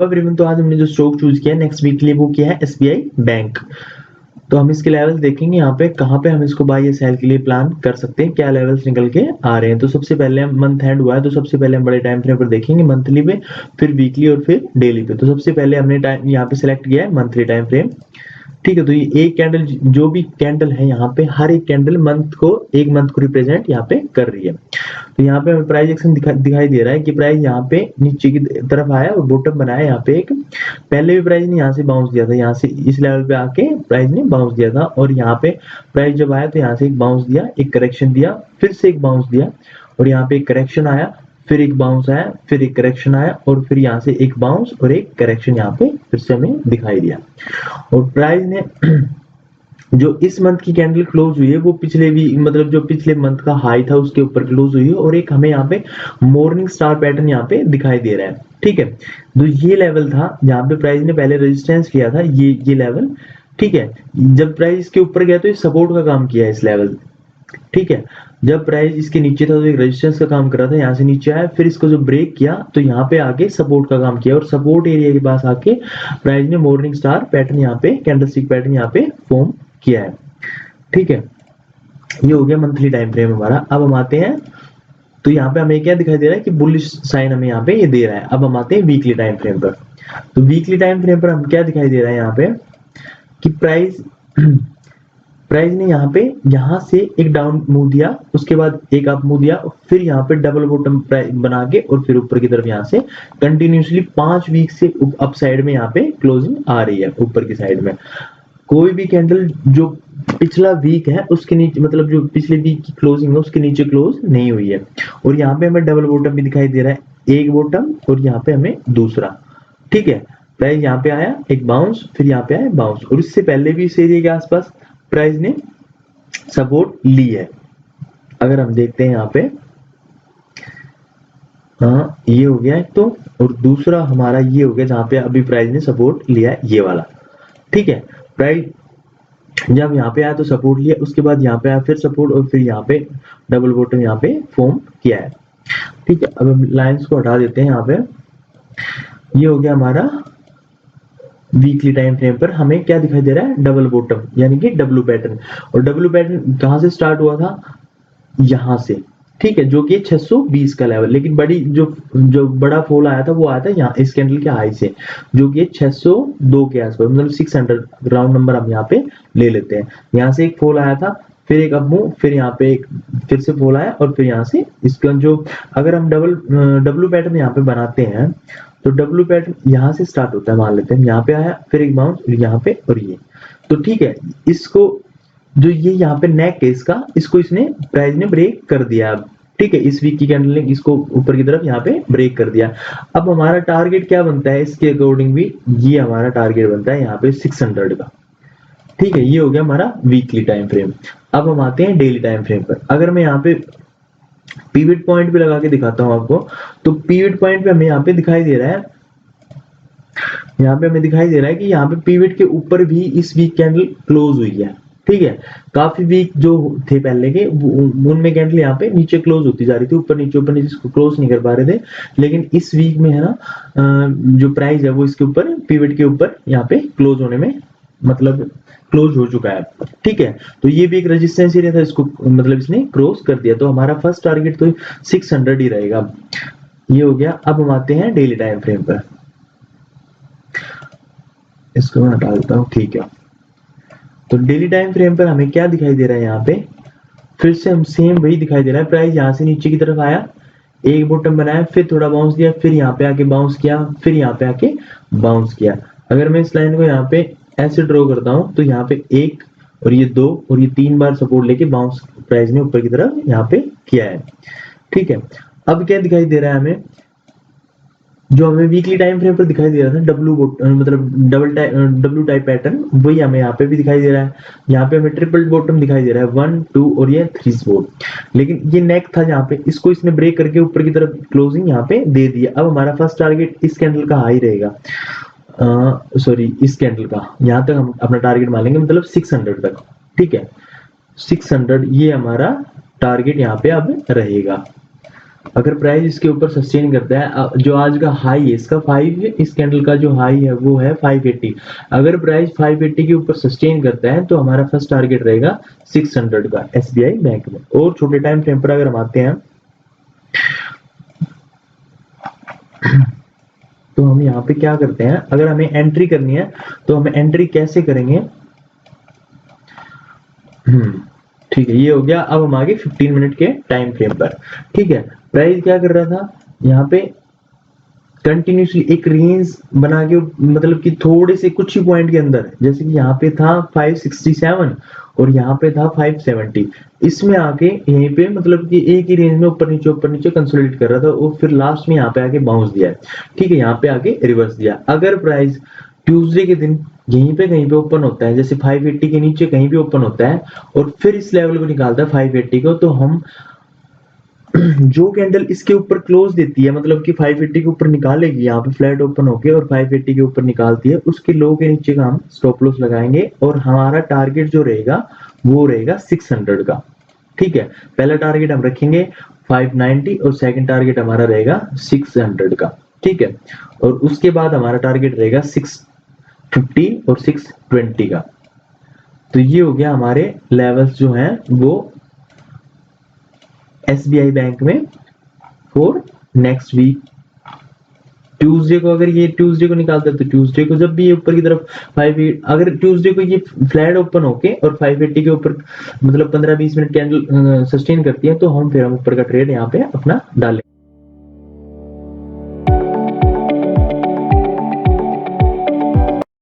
Everyone, तो आज हमने जो स्टॉक चूज किया नेक्स्ट वीक के लिए वो किया है एसबीआई बैंक। तो हम इसके लेवल्स देखेंगे यहाँ पे कहाँ पे हम इसको बाय या सेल के लिए प्लान कर सकते हैं, क्या लेवल्स निकल के आ रहे हैं। तो सबसे पहले हम मंथ एंड हुआ है तो सबसे पहले हम बड़े टाइम फ्रेम पर देखेंगे, मंथली पे, फिर वीकली और फिर डेली पे। तो सबसे पहले हमने टाइम यहाँ पे सिलेक्ट किया है मंथली टाइम फ्रेम। ठीक है, तो ये एक कैंडल, जो भी कैंडल है यहाँ पे, हर एक कैंडल एक मंथ को रिप्रेजेंट यहाँ पे कर रही है। तो यहाँ पे हमें प्राइस एक्शन दिखाई दे रहा है कि प्राइस यहाँ पे नीचे की तरफ आया और बॉटम बनाया यहाँ पे एक। पहले भी प्राइस ने यहाँ से बाउंस दिया था, यहाँ से इस लेवल पे आके प्राइस ने बाउंस दिया था, और यहाँ पे प्राइस जब आया तो यहाँ से एक बाउंस दिया, एक करेक्शन दिया, फिर से एक बाउंस दिया, और यहाँ पे एक करेक्शन आया, फिर एक बाउंस आया, फिर एक करेक्शन आया, और फिर यहाँ से एक बाउंस और एक करेक्शन यहाँ पे फिर से हमें दिखाई दिया। और प्राइस ने जो इस मंथ की कैंडल क्लोज हुई है वो पिछले भी मतलब जो पिछले मंथ का हाई था उसके ऊपर क्लोज हुई है, और एक हमें यहाँ पे मॉर्निंग स्टार पैटर्न यहाँ पे दिखाई दे रहा है। ठीक है, तो ये लेवल था जहाँ पे प्राइस ने पहले रेजिस्टेंस किया था, ये लेवल। ठीक है, जब प्राइस इसके ऊपर गया तो ये सपोर्ट का काम किया है इस लेवल। ठीक है, जब प्राइस इसके नीचे था तो एक रेजिस्टेंस का काम कर रहा था, यहाँ से नीचे आया, फिर इसको जो ब्रेक किया तो यहाँ पे आके सपोर्ट का काम किया, और सपोर्ट एरिया के पास आके प्राइस ने मॉर्निंग स्टार पैटर्न यहाँ पे, कैंडलस्टिक पैटर्न यहाँ पे फॉर्म किया है। ठीक है, ये हो गया मंथली टाइम फ्रेम हमारा। अब हम आते हैं, तो यहाँ पे हमें क्या दिखाई दे रहा है कि बुलिश साइन हमें यहाँ पे ये दे रहा है। अब हम आते हैं वीकली टाइम फ्रेम पर। तो वीकली टाइम फ्रेम पर हम क्या दिखाई दे रहा है यहाँ पे कि प्राइस ने यहाँ से एक डाउन मूव दिया, उसके बाद एक अप मूव दिया, फिर यहाँ पे डबल बॉटम बना के और फिर ऊपर की तरफ यहाँ से कंटिन्यूसली 5 वीक से अप साइड में यहाँ पे क्लोजिंग आ रही है ऊपर की साइड में। कोई भी कैंडल जो पिछला वीक है उसके नीचे, मतलब जो पिछले वीक की क्लोजिंग है उसके नीचे क्लोज नहीं हुई है। और यहाँ पे हमें डबल बॉटम भी दिखाई दे रहा है, एक बॉटम और यहाँ पे हमें दूसरा। ठीक है, प्राइस यहाँ पे आया एक बाउंस, फिर यहाँ पे आया बाउंस, और इससे पहले भी इस एरिया के आसपास प्राइस ने सपोर्ट ली है। अगर हम देखते हैं यहाँ पे, हाँ ये हो गया एक तो, और दूसरा हमारा ये हो गया जहाँ पे अभी प्राइस ने सपोर्ट लिया है, ये वाला। ठीक है, प्राइस जब यहाँ पे आया तो सपोर्ट लिया, उसके बाद यहाँ पे आया फिर सपोर्ट, और फिर यहाँ पे डबल बॉटम यहाँ पे फॉर्म किया है। ठीक है, अब हम लाइंस को हटा देते हैं यहाँ पे। ये हो गया हमारा वीकली टाइम फ्रेम पर हमें क्या दिखाई दे रहा है, डबल बॉटम यानी कि डब्ल्यू पैटर्न। और डब्ल्यू पैटर्न कहाँ से स्टार्ट हुआ था, यहाँ से। ठीक है, जो कि 620 का लेवल, लेकिन जो बड़ा फॉल आया था वो आया था यहाँ इस कैंडल के हाई से, जो कि 602 के आसपास, मतलब 600 राउंड नंबर हम यहाँ पे ले लेते हैं। यहाँ से एक फॉल आया था, फिर एक अप मूव, फिर यहाँ पे एक फिर से फॉल आया, और फिर यहाँ से इसका जो, अगर हम डब्ल्यू पैटर्न यहाँ पे बनाते हैं तो डब्ल्यू पैटर्न यहाँ से स्टार्ट होता है, मान लेते हैं यहाँ पे आया, फिर एक बाउंस यहाँ पे, और ये। तो ठीक है, इसको जो ये यहाँ पे नेक है इसका, इसको इसने प्राइस ने ब्रेक कर दिया अब। ठीक है, इस वीक की कैंडल ने इसको ऊपर की तरफ यहाँ पे ब्रेक कर दिया। अब हमारा टारगेट क्या बनता है इसके अकॉर्डिंग भी, ये हमारा टारगेट बनता है यहाँ पे 600 का। ठीक है, ये हो गया हमारा वीकली टाइम फ्रेम। अब हम आते हैं डेली टाइम फ्रेम पर। अगर मैं यहाँ पे पीविट पॉइंट भी लगा के दिखाता हूँ आपको, तो पीविट पॉइंट पे हमें यहाँ पे दिखाई दे रहा है, कि यहाँ पे पीविट के ऊपर भी इस वीक कैंडल क्लोज हुई है। ठीक है, काफी वीक जो थे पहले के उनमें कैंडल यहाँ पे नीचे क्लोज होती जा रही थी, ऊपर नीचे क्लोज नहीं कर पा रहे थे। लेकिन इस वीक में है ना, जो प्राइस है वो इसके ऊपर पीविट के ऊपर यहाँ पे क्लोज होने में, मतलब क्लोज हो चुका है। ठीक है, तो ये भी एक रेजिस्टेंस एरिया था, इसको मतलब इसने क्रॉस कर दिया। तो हमारा फर्स्ट टारगेट तो 600 ही रहेगा। ये हो गया। अब हम आते हैं डेली टाइम फ्रेम पर, इसको मैं हटा देता हूँ। ठीक है, तो डेली टाइम फ्रेम पर हमें क्या दिखाई दे रहा है, यहाँ पे फिर से हम सेम वही दिखाई दे रहा है। प्राइस यहाँ से नीचे की तरफ आया, एक बॉटम बनाया, फिर थोड़ा बाउंस दिया, फिर यहाँ पे आके बाउंस किया, फिर यहाँ पे आके बाउंस किया। अगर मैं इस लाइन को यहाँ पे ऐसे ड्रॉ करता हूँ तो यहाँ पे 1 और ये 2 और ये 3 बार सपोर्ट लेके बाउंस प्राइस ने ऊपर की तरफ यहाँ पे किया है। ठीक है, अब क्या दिखाई दे रहा है हमें, जो हमें वीकली टाइम फ्रेम पर दिखाई दे रहा था मतलब डब्ल्यू टाइप पैटर्न, वही हमें यहाँ पे भी दिखाई दे रहा है। यहाँ पे हमें ट्रिपल बॉटम दिखाई दे रहा है, 1 2 और ये 3 सपोर्ट। लेकिन ये नेक था जहाँ पे, इसको इसने ब्रेक करके ऊपर की तरफ क्लोजिंग यहाँ पे दे दिया। अब हमारा फर्स्ट टारगेट इस कैंडल का हाई रहेगा, सॉरी इस कैंडल का, यहाँ तक हम अपना टारगेट मान लेंगे, मतलब 600 तक। ठीक है, 600 ये हमारा टारगेट यहाँ पे अब रहेगा। अगर प्राइस इसके ऊपर सस्टेन करता है, जो आज का हाई है इसका 5 है, इस कैंडल का जो हाई है वो है 580। अगर प्राइस 580 के ऊपर सस्टेन करता है तो हमारा फर्स्ट टारगेट रहेगा 600 का एसबीआई बैंक में। और छोटे टाइम फ्रेम पर अगर हम आते हैं तो हम यहाँ पे क्या करते हैं, अगर हमें एंट्री करनी है तो हमें एंट्री कैसे करेंगे। ठीक है, ये हो गया। अब हम आगे 15 मिनट के टाइम फ्रेम पर। ठीक है, प्राइस क्या कर रहा था यहाँ पे, कंटिन्यूसली एक रेंज बना के, मतलब कि थोड़े से कुछ ही पॉइंट के अंदर, जैसे कि यहाँ पे था 567 और यहाँ पे था 570, इसमें आके यहीं पे मतलब कि एक ही रेंज में ऊपर नीचे कंसोलिडेट कर रहा था और फिर लास्ट में यहाँ पे आके बाउंस दिया है। ठीक है, यहाँ पे आके रिवर्स दिया। अगर प्राइस ट्यूसडे के दिन यहीं पे कहीं पे ओपन होता है, जैसे 580 के नीचे कहीं भी ओपन होता है और फिर इस लेवल को निकालता है 580 को, तो हम जो कैंडल इसके ऊपर क्लोज देती है, मतलब कि 580 के ऊपर निकालेगी, यहाँ पे फ्लैट ओपन होके और 580 के ऊपर निकालती है, उसके लो के नीचे का हम स्टॉप लॉस लगाएंगे और हमारा टारगेट जो रहेगा वो रहेगा 600 का। ठीक है, पहला टारगेट हम रखेंगे 590 और सेकंड टारगेट हमारा रहेगा 600 का। ठीक है, और उसके बाद हमारा टारगेट रहेगा 650 और 620 का। तो ये हो गया हमारे लेवल्स जो हैं वो एसबीआई बैंक में फॉर नेक्स्ट वीक ट्यूसडे को। अगर ये ट्यूसडे को निकालता है तो ट्यूसडे को जब भी ये ऊपर की तरफ 5, अगर ट्यूसडे को ये फ्लैट ओपन होके और 580 के ऊपर मतलब 15-20 मिनट कैंडल सस्टेन करती है तो हम फिर हम ऊपर का ट्रेड यहाँ पे अपना डालें।